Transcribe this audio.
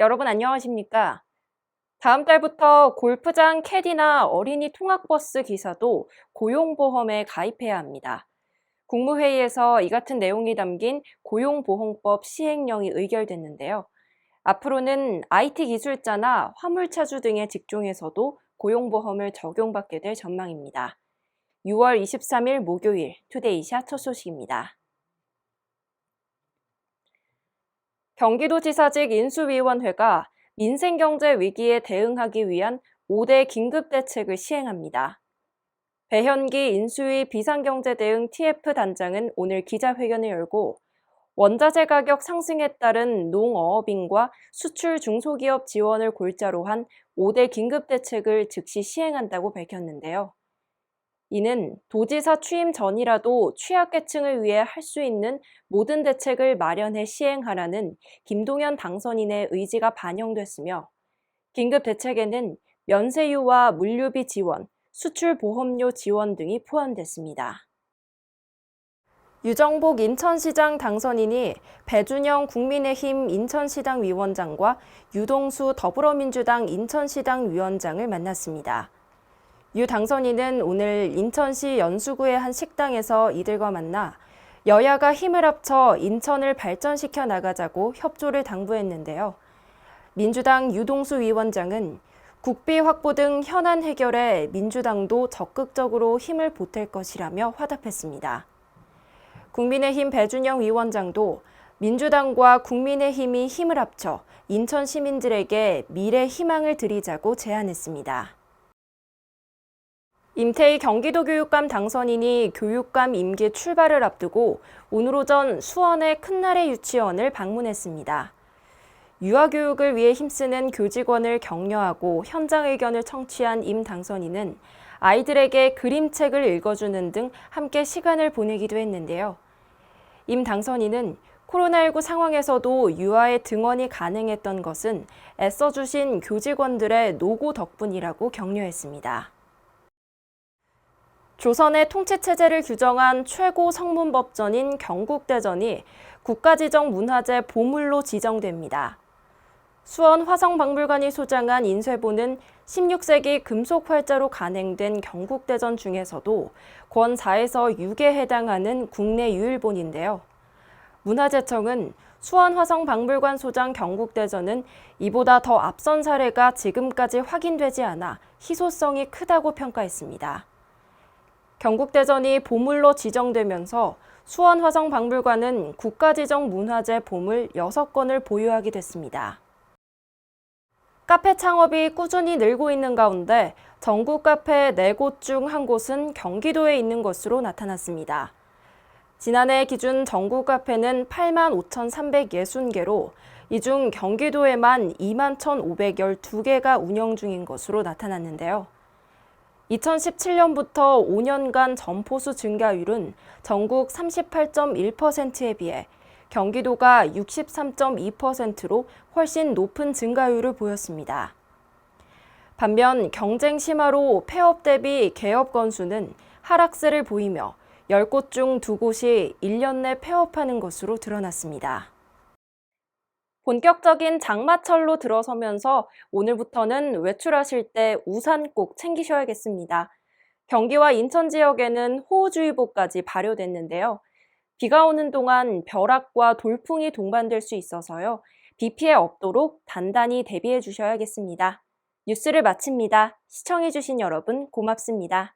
여러분 안녕하십니까? 다음 달부터 골프장 캐디나 어린이 통학버스 기사도 고용보험에 가입해야 합니다. 국무회의에서 이 같은 내용이 담긴 고용보험법 시행령이 의결됐는데요. 앞으로는 IT 기술자나 화물차주 등의 직종에서도 고용보험을 적용받게 될 전망입니다. 6월 23일 목요일 투데이샷 첫 소식입니다. 경기도지사직 인수위원회가 민생경제 위기에 대응하기 위한 5대 긴급대책을 시행합니다. 배현기 인수위 비상경제대응 TF단장은 오늘 기자회견을 열고 원자재 가격 상승에 따른 농어업인과 수출 중소기업 지원을 골자로 한 5대 긴급대책을 즉시 시행한다고 밝혔는데요. 이는 도지사 취임 전이라도 취약계층을 위해 할 수 있는 모든 대책을 마련해 시행하라는 김동연 당선인의 의지가 반영됐으며 긴급대책에는 면세유와 물류비 지원, 수출보험료 지원 등이 포함됐습니다. 유정복 인천시장 당선인이 배준영 국민의힘 인천시당 위원장과 유동수 더불어민주당 인천시당 위원장을 만났습니다. 유 당선인은 오늘 인천시 연수구의 한 식당에서 이들과 만나 여야가 힘을 합쳐 인천을 발전시켜 나가자고 협조를 당부했는데요. 민주당 유동수 위원장은 국비 확보 등 현안 해결에 민주당도 적극적으로 힘을 보탤 것이라며 화답했습니다. 국민의힘 배준영 위원장도 민주당과 국민의힘이 힘을 합쳐 인천 시민들에게 미래 희망을 드리자고 제안했습니다. 임태희 경기도교육감 당선인이 교육감 임기 출발을 앞두고 오늘 오전 수원의 큰나래 유치원을 방문했습니다. 유아교육을 위해 힘쓰는 교직원을 격려하고 현장 의견을 청취한 임 당선인은 아이들에게 그림책을 읽어주는 등 함께 시간을 보내기도 했는데요. 임 당선인은 코로나19 상황에서도 유아의 등원이 가능했던 것은 애써주신 교직원들의 노고 덕분이라고 격려했습니다. 조선의 통치체제를 규정한 최고 성문법전인 경국대전이 국가지정 문화재 보물로 지정됩니다. 수원 화성박물관이 소장한 인쇄본은 16세기 금속 활자로 간행된 경국대전 중에서도 권 4에서 6에 해당하는 국내 유일본인데요. 문화재청은 수원 화성박물관 소장 경국대전은 이보다 더 앞선 사례가 지금까지 확인되지 않아 희소성이 크다고 평가했습니다. 경국대전이 보물로 지정되면서 수원화성박물관은 국가지정 문화재 보물 6건을 보유하게 됐습니다. 카페 창업이 꾸준히 늘고 있는 가운데 전국 카페 4곳 중 한 곳은 경기도에 있는 것으로 나타났습니다. 지난해 기준 전국 카페는 85,360개로 이 중 경기도에만 21,512개가 운영 중인 것으로 나타났는데요. 2017년부터 5년간 점포수 증가율은 전국 38.1%에 비해 경기도가 63.2%로 훨씬 높은 증가율을 보였습니다. 반면 경쟁 심화로 폐업 대비 개업 건수는 하락세를 보이며 10곳 중 2곳이 1년 내 폐업하는 것으로 드러났습니다. 본격적인 장마철로 들어서면서 오늘부터는 외출하실 때 우산 꼭 챙기셔야겠습니다. 경기와 인천 지역에는 호우주의보까지 발효됐는데요. 비가 오는 동안 벼락과 돌풍이 동반될 수 있어서요. 비 피해 없도록 단단히 대비해 주셔야겠습니다. 뉴스를 마칩니다. 시청해주신 여러분 고맙습니다.